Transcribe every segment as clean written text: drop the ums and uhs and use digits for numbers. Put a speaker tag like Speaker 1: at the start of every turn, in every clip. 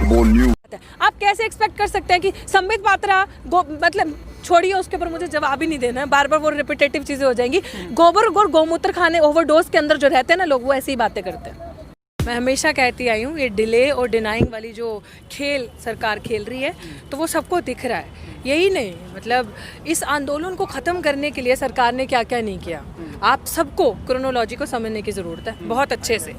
Speaker 1: बोल न्यू।
Speaker 2: आप कैसे एक्सपेक्ट कर सकते हैं कि संबित पात्रा मतलब छोड़िए, उसके ऊपर मुझे जवाब ही नहीं देना है, बार बार वो रिपीटेटिव चीज़ें हो जाएंगी। गोबर और गौमूत्र खाने ओवरडोज के अंदर जो रहते हैं ना लोग, वो ऐसी ही बातें करते हैं। मैं हमेशा कहती आई हूँ, ये डिले और डिनाइंग वाली जो खेल सरकार खेल रही है, तो वो सबको दिख रहा है। यही नहीं, मतलब इस आंदोलन को ख़त्म करने के लिए सरकार ने क्या क्या नहीं किया। आप सबको क्रोनोलॉजी को समझने की ज़रूरत है बहुत अच्छे से।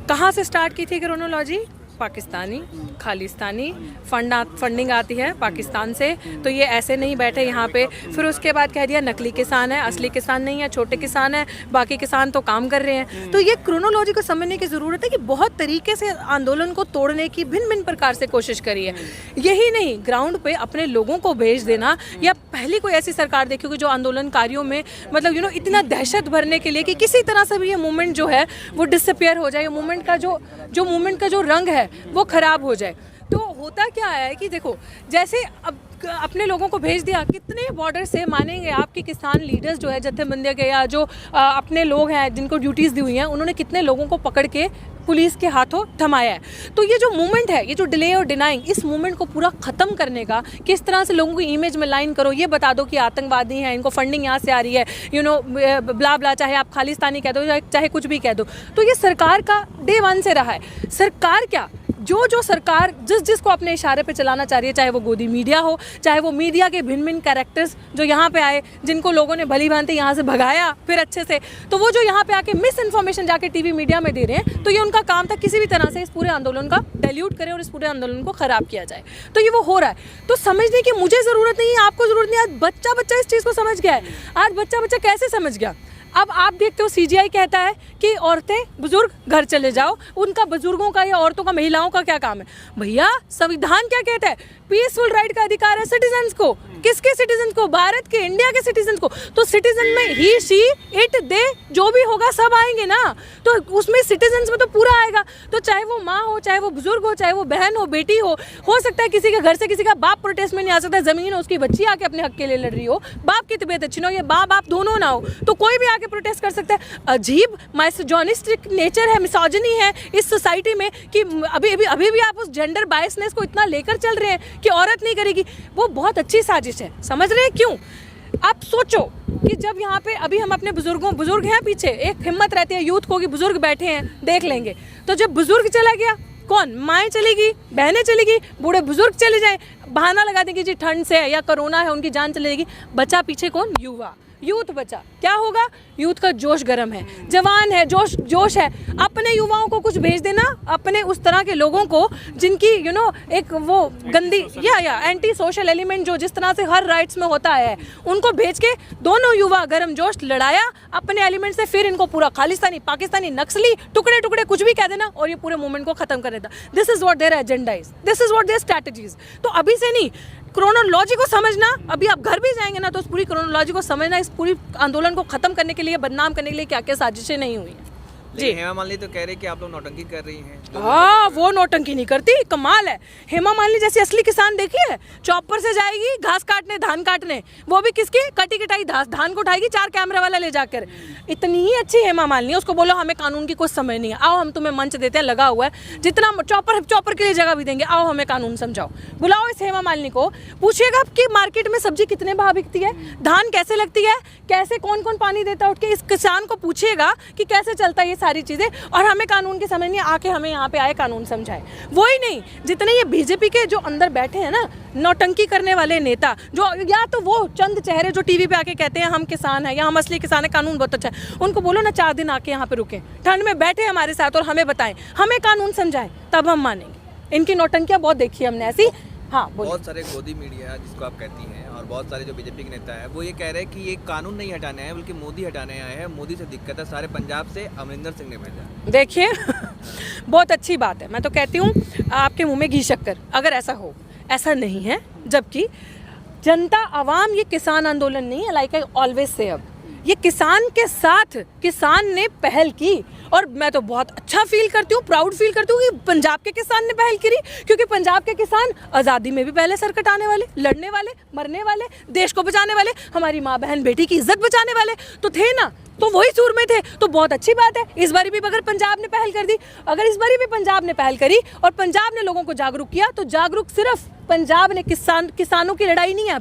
Speaker 2: कहाँ से स्टार्ट की थी क्रोनोलॉजी? पाकिस्तानी, खालिस्तानी फंडिंग आती है पाकिस्तान से, तो ये ऐसे नहीं बैठे यहाँ पे। फिर उसके बाद कह दिया नकली किसान है, असली किसान नहीं है, छोटे किसान है, बाकी किसान तो काम कर रहे हैं। तो ये क्रोनोलॉजी को समझने की ज़रूरत है कि बहुत तरीके से आंदोलन को तोड़ने की भिन्न भिन्न प्रकार से कोशिश करी है। यही नहीं, ग्राउंड पे अपने लोगों को भेज देना, या पहली कोई ऐसी सरकार देखी होगी जो आंदोलनकारियों में मतलब इतना दहशत भरने के लिए कि किसी तरह से भी ये मूवमेंट जो है वो डिसअपियर हो जाए, मूवमेंट का जो रंग है वो खराब हो जाए। तो होता क्या है कि देखो, जैसे अब अपने लोगों को भेज दिया, कितने बॉर्डर से मानेंगे आपके किसान लीडर्स जो है जत्थेबंदी के, या जो अपने लोग हैं जिनको ड्यूटीज़ दी हुई हैं, उन्होंने कितने लोगों को पकड़ के पुलिस के हाथों थमाया है। तो ये जो मूवमेंट है, ये जो डिले और डिनाइंग, इस मूवमेंट को पूरा ख़त्म करने का, किस तरह से लोगों की इमेज में लाइन करो, ये बता दो कि आतंकवादी हैं, इनको फंडिंग यहाँ से आ रही है, ब्ला ब्ला, चाहे आप खालिस्तानी कह दो, चाहे कुछ भी कह दो। तो ये सरकार का डे 1 से रहा है। सरकार क्या, जो सरकार जिसको अपने इशारे पे चलाना चाह रही है, चाहे वो गोदी मीडिया हो, चाहे वो मीडिया के भिन्न भिन्न कैरेक्टर्स जो यहाँ पे आए, जिनको लोगों ने भली भांति यहाँ से भगाया फिर अच्छे से, तो वो जो यहाँ पे आके मिस इन्फॉर्मेशन जाके टीवी मीडिया में दे रहे हैं, तो ये उनका काम था किसी भी तरह से इस पूरे आंदोलन का डाइल्यूट करें और इस पूरे आंदोलन को ख़राब किया जाए। तो ये वो हो रहा है। तो समझने की मुझे ज़रूरत नहीं है, आपको ज़रूरत नहीं है। आज बच्चा इस चीज़ को समझ गया है। आज बच्चा कैसे समझ गया? अब आप देखते हो सीजीआई कहता है कि औरतें बुजुर्ग घर चले जाओ, उनका बुजुर्गों का या औरतों का, महिलाओं का क्या काम है? भैया संविधान क्या कहता है? पीसफुल राइट का अधिकार है सिटीजन्स को। किसके सिटीजन्स को? भारत के, इंडिया के सिटीजन्स को। तो सिटीजन में ही, शी, इट, दे जो भी होगा सब आएंगे ना, तो उसमें सिटीजन्स में तो पूरा आएगा। तो चाहे वो माँ हो, चाहे वो बुजुर्ग हो, चाहे वो बहन हो, बेटी हो सकता है किसी के घर से किसी का बाप प्रोटेस्ट में नहीं आ सकता, जमीन हो, उसकी बच्ची आके अपने हक के लिए लड़ रही हो, बाप की तबीयत अच्छी ना हो, या बाप दोनों ना हो, तो कोई भी आके प्रोटेस्ट कर सकता है। अजीब माइसोजोनिस्टिक नेचर है, मिसोजिनी है इस सोसाइटी में कि अभी भी आप उस जेंडर बायसनेस को इतना लेकर चल रहे हैं कि औरत नहीं करेगी। वो बहुत अच्छी साजिश है, समझ रहे हैं क्यों? आप सोचो कि जब यहाँ पे अभी हम अपने बुजुर्ग हैं पीछे, एक हिम्मत रहती है यूथ को कि बुजुर्ग बैठे हैं देख लेंगे, तो जब बुजुर्ग चला गया, कौन? माएँ चलेगी, बहनें चलेगी, बूढ़े बुजुर्ग चले जाएं, बहाना लगा देंगे जी ठंड से या कोरोना है, उनकी जान चली जाएगी। बचा पीछे कौन? युवा, यूथ बचा। क्या होगा? यूथ का जोश गर्म है, जवान है, जोश है। अपने युवाओं को कुछ भेज देना, अपने उस तरह के लोगों को जिनकी एक वो गंदी या एंटी सोशल एलिमेंट जो जिस तरह से हर राइट्स में होता है, उनको भेज के दोनों युवा गर्म जोश लड़ाया अपने एलिमेंट से, फिर इनको पूरा खालिस्तानी, पाकिस्तानी, नक्सली, टुकड़े कुछ भी कह देना और ये पूरे मूवमेंट को खत्म कर देता। This is what their agenda is, this is what their strategies. तो अभी से नहीं, क्रोनोलॉजी को समझना, अभी आप घर भी जाएंगे ना तो उस पूरी क्रोनोलॉजी को समझना, इस पूरी आंदोलन को खत्म करने के लिए, बदनाम करने के लिए क्या क्या साजिशें नहीं हुई हैं।
Speaker 3: जी, हेमा मालिनी तो कह रही कि आप लोग नौटंकी कर रही हैं।
Speaker 2: हाँ, वो नौटंकी नहीं करती, कमाल है। हेमा मालिनी जैसी असली किसान देखी है? चॉपर से जाएगी घास काटने, धान काटने, वो भी किसकी? कटी कटाई धान को उठाएगी 4 कैमरे वाला ले जाकर। इतनी ही अच्छी हेमा मालिनी, उसको बोलो हमें कानून की कुछ समझ नहीं है, आओ हम तुम्हें मंच देते हैं, लगा हुआ है, जितना चॉपर के लिए जगह भी देंगे, आओ हमें कानून समझाओ। बुलाओ इस हेमा मालिनी को, पूछिएगा कि मार्केट में सब्जी कितने भाव बिकती है, धान कैसे लगती है, कैसे कौन पानी देता है उठ के, इस किसान को पूछिएगा कि कैसे चलता है ये सारी चीज़ें, और हमें कानून की समझ नहीं, आके हमें यहाँ पे आए कानून समझाए। वो ही नहीं, जितने ये बीजेपी के जो अंदर बैठे हैं ना नौटंकी करने वाले नेता, जो या तो वो चंद चेहरे जो टीवी पे आके कहते हैं हम किसान हैं या हम असली किसान है, कानून बहुत अच्छा है, उनको बोलो ना 4 दिन आके यहाँ पे रुके, ठंड में बैठे हमारे साथ और हमें बताएं, हमें कानून समझाएं, तब हम मानेंगे। इनकी नौटंकियाँ बहुत देखी है हमने ऐसी। हाँ,
Speaker 3: बहुत सारे गोदी मीडिया जिसको आप कहती हैं और बहुत सारे जो बीजेपी के नेता है, वो ये कह रहे हैं कि ये कानून नहीं हटाने आए बल्कि मोदी हटाने आए हैं, मोदी से दिक्कत है, सारे पंजाब से अमरिंदर सिंह ने भेजा।
Speaker 2: देखिए बहुत अच्छी बात है, मैं तो कहती हूँ आपके मुंह में घी शक्कर, अगर ऐसा हो। ऐसा नहीं है, जबकि जनता आवाम ये किसान आंदोलन नहीं है, लाइक आई ऑलवेज से, अब ये किसान के साथ किसान ने पहल की, और मैं तो बहुत अच्छा फील करती हूँ, प्राउड फील करती हूँ कि पंजाब के किसान ने पहल करी, क्योंकि पंजाब के किसान आज़ादी में भी पहले सर कटाने वाले, लड़ने वाले, मरने वाले, देश को बचाने वाले, हमारी माँ बहन बेटी की इज्जत बचाने वाले तो थे ना। तो वही सूर में थे, तो बहुत अच्छी बात है। इस बारी भी अगर पंजाब ने पहल कर दी, अगर इस बारी भी पंजाब ने पहल करी और पंजाब ने लोगों को जागरूक किया, तो जागरूक सिर्फ पंजाब ने किसानों की लड़ाई नहीं है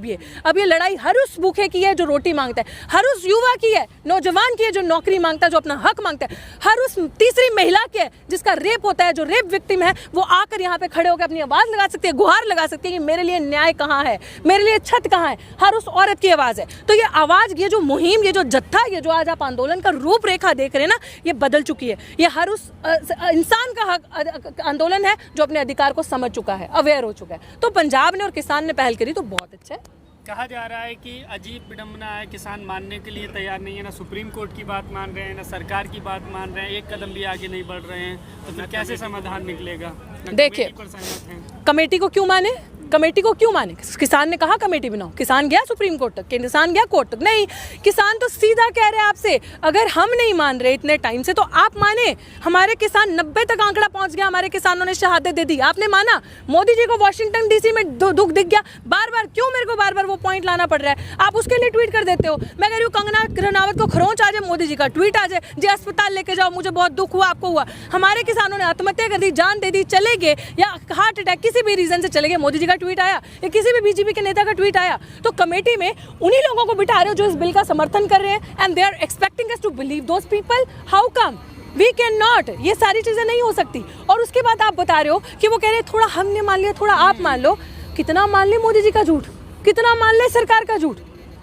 Speaker 2: अब ये लड़ाई हर उस भूखे की है जो रोटी मांगता है, हर उस युवा की है, नौजवान की है जो नौकरी मांगता है, जो अपना हक मांगता है, हर उस तीसरी महिला की है जिसका रेप होता है, जो रेप विक्टिम है, वो आकर यहाँ पे खड़े होकर अपनी आवाज़ लगा सकती है, गुहार लगा सकती है कि मेरे लिए न्याय कहाँ है, मेरे लिए छत कहाँ है। हर उस औरत की आवाज़ है। तो ये आवाज़, ये जो मुहिम, ये जो जत्था, ये जो आज आप आंदोलन का रूपरेखा देख रहे हैं ना, ये बदल चुकी है। ये हर उस इंसान का हक आंदोलन है जो अपने अधिकार को समझ चुका है, अवेयर हो चुका है। तो पंजाब ने और किसान ने पहल करी तो बहुत अच्छा है।
Speaker 1: कहा जा रहा है कि अजीब विडंबना है, किसान मानने के लिए तैयार नहीं है, ना सुप्रीम कोर्ट की बात मान रहे हैं, ना सरकार की बात मान रहे हैं, एक कदम भी आगे नहीं बढ़ रहे हैं, तो फिर कैसे समाधान निकलेगा?
Speaker 2: देखिए, कमेटी को क्यों माने? कमेटी को क्यों माने? किसान ने कहा कमेटी बनाओ, किसान गया सुप्रीम कोर्ट तक, किसान गया कोर्ट तक? नहीं, किसान तो सीधा कह रहे हैं आपसे, अगर हम नहीं मान रहे इतने टाइम से तो आप माने। हमारे किसान 90 तक आंकड़ा पहुंच गया, हमारे किसानों ने शहादत दे दी, आपने माना। मोदी जी को वॉशिंगटन डीसी में दुख दिख गया, बार बार क्यों मेरे को बार बार वो पॉइंट लाना पड़ रहा है? आप उसके लिए ट्वीट कर देते हो। मैं कह रही हूँ कंगना रनावत को खरोंच आ जाए, मोदी जी का ट्वीट आ जाए, जी अस्पताल लेके जाओ, मुझे बहुत दुख हुआ, आपको हुआ। हमारे किसानों ने आत्महत्या कर दी, जान दे दी, चले गए, या हार्ट अटैक किसी भी रीजन से चले गए, मोदी जी का ट्वीट आया, किसी भी बीजेपी के नेता का ट्वीट आया। तो कमेटी में उन्हीं लोगों को बिठा रहे हो जो इस बिल का समर्थन कर रहे हैं, and they are expecting us to believe those people. How come? We can not. ये सारी चीजें नहीं हो सकती। और उसके बाद आप बता रहे हो कि वो कह रहे हैं थोड़ा हमने मान लिया, थोड़ा आप मान लो। कितना मान ले मोदी जी का झूठ, कितना मान ले सरकार का झूठ?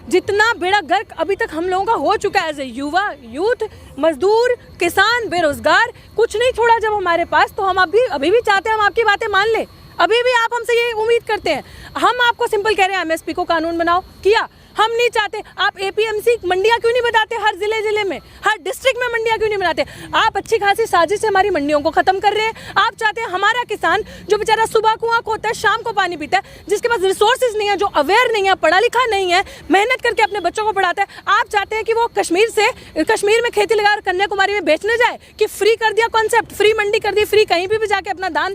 Speaker 2: जितना बेड़ा गर्क अभी तक हम लोगों का हो चुका है एज ए युवा, यूथ, मजदूर, किसान, बेरोजगार, कुछ नहीं छोड़ा जब हमारे पास। तो हम अभी भी चाहते हैं हम आपकी बातें मान ले, अभी भी आप हमसे ये उम्मीद करते हैं। हम आपको सिंपल कह रहे हैं एमएसपी को कानून बनाओ, किया। हम नहीं चाहते आप एपीएमसी मंडियां क्यों नहीं बताते? हर जिले में, हर डिस्ट्रिक्ट में मंडियां क्यों नहीं बनाते? आप अच्छी खासी साजिश से हमारी मंडियों को खत्म कर रहे हैं। आप चाहते हैं हमारा किसान जो बेचारा सुबह कुआं खोदता है, शाम को पानी पीता है, जिसके पास रिसोर्सेज नहीं है, जो अवेयर नहीं है, पढ़ा लिखा नहीं है, मेहनत करके अपने बच्चों को पढ़ाता है, आप चाहते हैं कि वो कश्मीर में खेती लगा कन्याकुमारी में बेचने जाए? कि फ्री कर दिया कॉन्सेप्ट, फ्री मंडी कर दी, फ्री कहीं भी जाके अपना दाम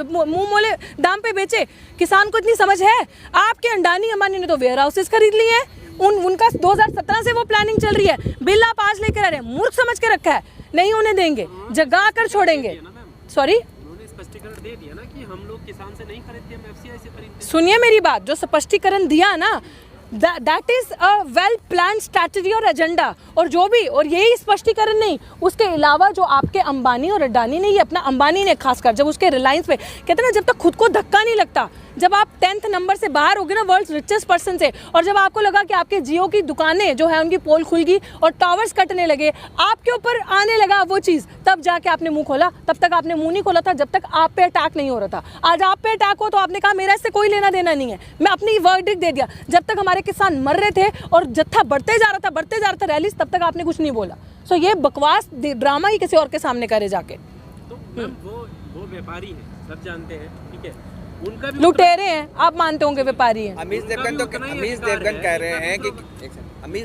Speaker 2: मुंह मोले दाम पे बेचे। किसान को इतनी समझ है? आपके अंडानी अंबानी ने तो वेयर हाउसेस खरीद लिए हैं, उनका 2017 से वो प्लानिंग चल रही है। बिल आप आज लेकर आ रहे हैं, मूर्ख समझ के रखा है, नहीं होने देंगे, जगा कर छोड़ेंगे। सॉरी,
Speaker 1: उन्होंने स्पष्टीकरण दे दिया ना कि हम लोग किसान से नहीं खरीदते, हम एफसीआई से खरीदते।
Speaker 2: सुनिए मेरी बात, जो स्पष्टीकरण दिया ना, that is a well plan strategy और एजेंडा। और यही स्पष्टीकरण नहीं, उसके अलावा जो आपके अंबानी और अडानी ने, ये अपना अंबानी ने खासकर जब उसके रिलायंस पे कहते हैं ना, जब तक खुद को धक्का नहीं लगता, जब आप 10th नंबर से बाहर होगे ना वर्ल्ड रिचेस्ट पर्सन से, और जब आपको लगा कि आपके जियो की दुकानें जो है उनकी पोल खुल गई और टावर्स कटने लगे, आपके ऊपर आने लगा वो चीज़, तब जाके आपने मुंह खोला। तब तक आपने मुंह नहीं खोला था जब तक आप पे अटैक नहीं हो रहा था। आज आप पे अटैक हो तो आपने कहा मेरा इससे कोई लेना देना नहीं है, मैं अपनी वर्डिक्ट दे दिया। जब तक हमारे किसान मर रहे थे और जत्था बढ़ते जा रहा था रैलीज, तब तक आपने कुछ नहीं बोला। सो ये बकवास ड्रामा ही किसी और के सामने करे जाके।
Speaker 1: तो वो व्यापारी हैं, सब जानते हैं, ठीक है, उनका भी
Speaker 2: लुटेरे हैं, आप मानते होंगे व्यापारी हैं।
Speaker 3: अमीश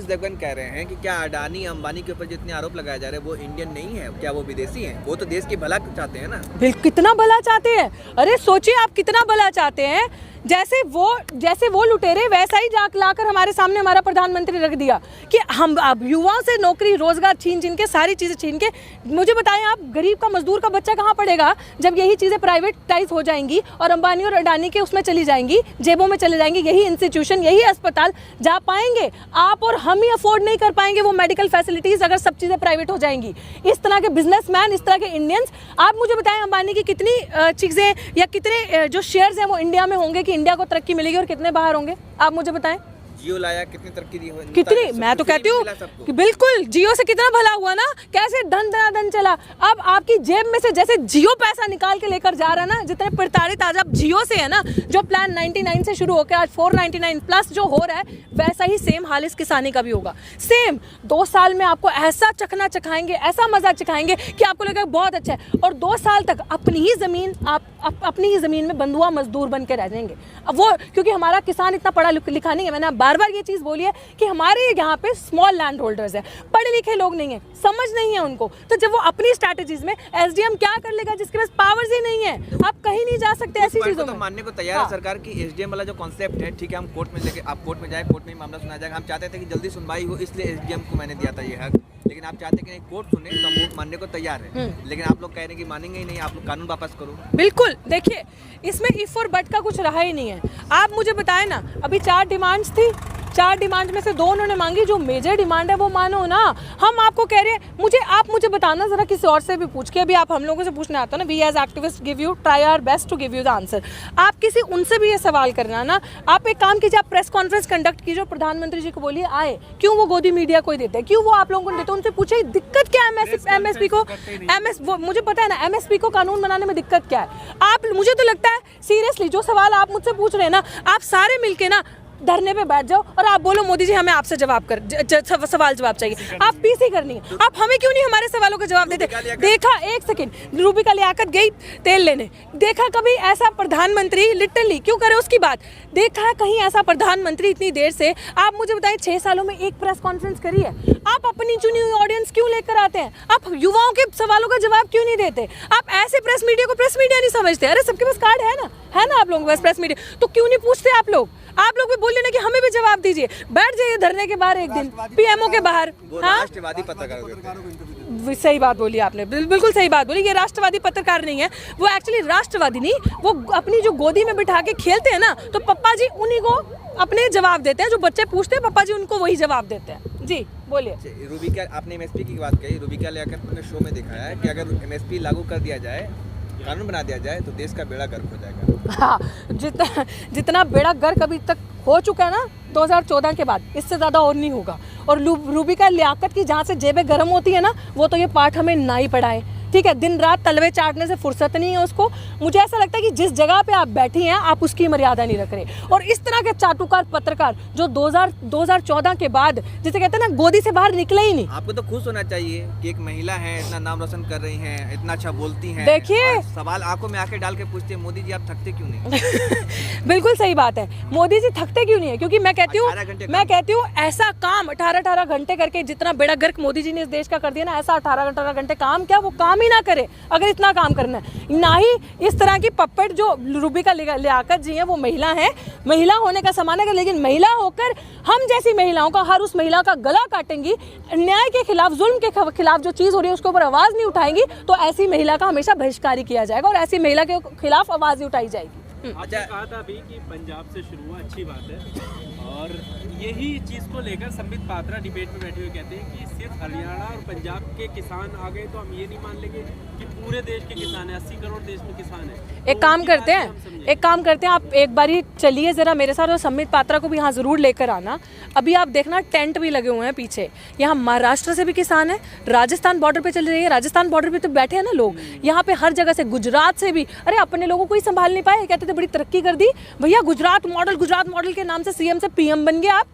Speaker 3: देवगन कह रहे हैं कि क्या अडानी अंबानी के ऊपर जितने आरोप लगाए जा रहे हैं वो इंडियन नहीं है, क्या वो विदेशी हैं? वो तो देश की भला चाहते हैं ना।
Speaker 2: कितना भला चाहते हैं? अरे सोचिए आप कितना भला चाहते हैं। जैसे वो लुटेरे वैसा ही लाकर हमारे सामने हमारा प्रधानमंत्री रख दिया कि हम अब युवाओं से नौकरी रोजगार छीन के, सारी चीज़ें छीन के। मुझे बताएं आप, गरीब का मजदूर का बच्चा कहाँ पढ़ेगा जब यही चीज़ें प्राइवेटाइज हो जाएंगी और अंबानी और अडानी के उसमें चली जाएंगी, जेबों में चले जाएंगी? यही इंस्टीट्यूशन, यही अस्पताल जा पाएंगे? आप और हम ही अफोर्ड नहीं कर पाएंगे वो मेडिकल फैसिलिटीज अगर सब चीज़ें प्राइवेट हो जाएंगी। इस तरह के बिजनेसमैन, इस तरह के इंडियंस, आप मुझे बताएं अंबानी की कितनी चीज़ें या कितने जो शेयर्स हैं वो इंडिया में होंगे कि इंडिया को तरक्की मिलेगी, और कितने बाहर होंगे? आप मुझे बताएं।
Speaker 3: जियो लाया, कितनी तरक्की दी,
Speaker 2: कितनी? मैं तो कहती हूँ कि बिल्कुल जियो से कितना भला हुआ ना, कैसे धन चला। अब आपकी जेब में से जैसे जियो पैसा निकाल के लेकर जा रहा है ना, जितने प्रताड़ित आज आप जियो से है ना, जो प्लान 99 से शुरू होकर आज 499 प्लस जो हो रहा है, वैसा ही सेम हाल इस किसानी का भी होगा। सेम 2 साल में आपको ऐसा चखना चखाएंगे, ऐसा मजा चखाएंगे कि आपको लगेगा बहुत अच्छा है, और 2 साल तक अपनी ही ज़मीन में बंधुआ मजदूर बन के रह जाएंगे। अब वो, क्योंकि हमारा किसान इतना पढ़ा लिखा नहीं है, मैंने बार बार बार ये चीज़ बोली है कि हमारे यहाँ पे स्मॉल लैंड होल्डर्स है, पढ़े लिखे लोग नहीं है, समझ नहीं है उनको। तो जब वो अपनी स्ट्रैटेजीज में एसडीएम क्या कर लेगा जिसके पास पावर्स ही नहीं है? आप कहीं नहीं जा सकते ऐसी चीज़ों में।
Speaker 3: मानने को तैयार है सरकार की एसडीएम वाला जो कॉन्सेप्ट है, ठीक है, हम कोर्ट में लेके आप कोर्ट में जाए, कोर्ट में मामला सुना जाएगा। हम चाहते थे कि जल्दी सुनवाई हो, इसलिए एसडीएम को मैंने दिया था ये हक, लेकिन आप चाहते कि नहीं कोर्ट सुने, तो हम वो मानने को तैयार है। लेकिन आप लोग कह रहे हैं कि मानेंगे ही नहीं, आप लोग कानून वापस करो।
Speaker 2: बिल्कुल, देखिए इसमें इफ और बट का कुछ रहा ही नहीं है। आप मुझे बताएं ना, अभी 4 डिमांड्स थी, 4 डिमांड में से 2 उन्होंने मांगी, जो मेजर डिमांड है वो मानो ना। हम आपको कह रहे हैं, आप मुझे बताना जरा, किसी और से भी पूछ के, अभी आप हम लोगों से पूछने आता ना, we as activist give you try our best to give you the answer. आप किसी उनसे भी ये सवाल करना ना, आप एक काम कीजिए, आप प्रेस कॉन्फ्रेंस कंडक्ट कीजिए, प्रधानमंत्री जी को बोलिए आए, क्यों वो गोदी मीडिया को ही देते हैं, क्यों वो आप लोगों को देते हैं, उनसे पूछे दिक्कत क्या है एमएसपी को, मुझे पता है ना एमएसपी को कानून बनाने में दिक्कत क्या है। आप, मुझे तो लगता है सीरियसली जो सवाल आप मुझसे पूछ रहे हैं ना, आप सारे मिलके ना धरने पे बैठ जाओ और आप बोलो मोदी जी हमें आपसे सवाल जवाब चाहिए। आप पीसी करनी है, आप हमें क्यों नहीं हमारे सवालों का जवाब देते? देखा, एक सेकंड, रूबिका लियाकत गई तेल लेने, देखा कभी ऐसा प्रधानमंत्री, लिटरली क्यों करे उसकी बात, देखा है कहीं ऐसा प्रधानमंत्री इतनी देर से? आप मुझे बताएं 6 सालों में एक प्रेस कॉन्फ्रेंस करी है? आप अपनी चुनी हुई ऑडियंस क्यों लेकर आते हैं? आप युवाओं के सवालों का जवाब क्यों नहीं देते? आप ऐसे प्रेस मीडिया को प्रेस मीडिया नहीं समझते? अरे सबके पास कार्ड है ना आप लोगों के पास प्रेस मीडिया, तो क्यों नहीं पूछते आप लोग भी बोल लेना कि हमें भी जवाब दीजिए। बैठ जाइए धरने के बाहर एक दिन, पीएमओ के बाहर। हाँ,
Speaker 3: राष्ट्रवादी पत्रकार,
Speaker 2: सही बात बोली आपने, बिल्कुल सही बात बोली। ये राष्ट्रवादी पत्रकार नहीं है, वो एक्चुअली राष्ट्रवादी नहीं, वो अपनी जो गोदी में बिठा के खेलते हैं ना, तो पप्पा जी उन्हीं को अपने जवाब देते हैं, जो बच्चे पूछते हैं पप्पा जी उनको वही जवाब देते हैं। जी बोलिए।
Speaker 3: रूबिका, आपने एमएसपी की बात कही, रूबिका लियाकत ने शो में दिखाया है कि अगर एमएसपी लागू कर दिया जाए, कानून बना दिया जाए, तो देश का बेड़ा गर्क हो जाएगा।
Speaker 2: हाँ, जितना बेड़ा गर्क अभी तक हो चुका है ना 2014 के बाद, इससे ज़्यादा और नहीं होगा। और रूबिका लियाकत की जहाँ से जेबें गर्म होती है ना, वो तो ये पाठ हमें ना ही पढ़ाए, ठीक है? दिन रात तलवे चाटने से फुर्सत नहीं है उसको। मुझे ऐसा लगता है कि जिस जगह पे आप बैठी हैं आप उसकी मर्यादा नहीं रख रहे। और इस तरह के चाटुकार पत्रकार जो 2014 के बाद, जिसे कहते हैं ना, गोदी से बाहर निकले ही नहीं।
Speaker 3: आपको तो खुश होना चाहिए कि एक महिला है, इतना नाम रोशन कर रही हैं, इतना अच्छा बोलती हैं।
Speaker 2: देखिए,
Speaker 3: सवाल आंखों में आंखें डाल के पूछते हैं, मोदी जी आप थकते क्यों नहीं?
Speaker 2: बिल्कुल सही बात है, मोदी जी थकते क्यों नहीं है? क्योंकि मैं कहती हूँ ऐसा काम 18 घंटे करके, जितना बेड़ा गर्क मोदी जी ने इस देश का कर दिया ना, ऐसा 18 घंटे काम, क्या वो काम ही ना करे अगर इतना काम करना है? ना ही इस तरह की पप्पेट जो रूबिका लियाकत जी हैं, वो महिला हैं, महिला होने का सम्मान है, लेकिन महिला होकर हम जैसी महिलाओं का, हर उस महिला का गला काटेंगी, न्याय के खिलाफ, जुल्म के खिलाफ जो चीज़ हो रही है उसके ऊपर आवाज़ नहीं उठाएंगी, तो ऐसी महिला का हमेशा बहिष्कार किया जाएगा और ऐसी महिला के खिलाफ आवाज़ ही उठाई जाएगी।
Speaker 1: आपने कहा था अभी कि पंजाब से शुरू हुआ, अच्छी बात है, और यही चीज़ को लेकर संबित पात्रा डिबेट में बैठे हुए कहते हैं कि सिर्फ हरियाणा और पंजाब के किसान आ गए तो हम ये नहीं मान लेंगे कि पूरे देश के किसान हैं, 80 करोड़ देश में किसान हैं।
Speaker 2: एक काम करते हैं, आप एक बारी चलिए ज़रा मेरे साथ, और संबित पात्रा को भी यहाँ ज़रूर लेकर आना। अभी आप देखना टेंट भी लगे हुए हैं पीछे, यहाँ महाराष्ट्र से भी किसान है, राजस्थान बॉर्डर पे चल रही है, राजस्थान बॉर्डर पे तो बैठे हैं ना लोग, यहाँ पे हर जगह से, गुजरात से भी। अरे अपने लोगों को ही संभाल नहीं पाए, कहते थे बड़ी तरक्की कर दी भैया, गुजरात मॉडल के नाम से सीएम से पीएम बन गए आप।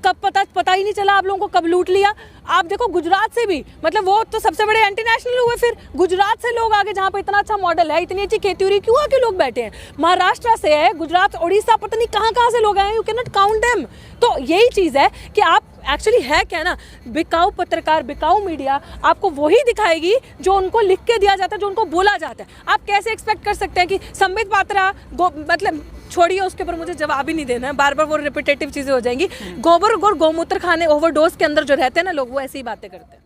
Speaker 2: कब पता ही नहीं चला आप लोगों को, कब लूट लिया। आप देखो गुजरात से भी, मतलब वो तो सबसे बड़े एंटी नेशनल हुए, फिर गुजरात से लोग आगे, जहाँ पे इतना अच्छा मॉडल है, इतनी अच्छी खेती हो रही, क्यों आके लोग बैठे हैं? महाराष्ट्र से है, गुजरात, उड़ीसा, पता नहीं कहाँ से लोग आए, you can not count them. तो यही चीज़ है कि आप एक्चुअली है क्या ना, बिकाऊ पत्रकार, बिकाऊ मीडिया आपको वही दिखाएगी जो उनको लिख के दिया जाता है, जो उनको बोला जाता है। आप कैसे एक्सपेक्ट कर सकते हैं कि संबित पात्रा मतलब छोड़िए, उसके ऊपर मुझे जवाब ही नहीं देना है, बार बार वो रिपीटेटिव चीज़ें हो जाएंगी। गोबर और गौमूत्र खाने ओवरडोज के अंदर जो रहते हैं ना लोग, वो ऐसी ही बातें करते हैं।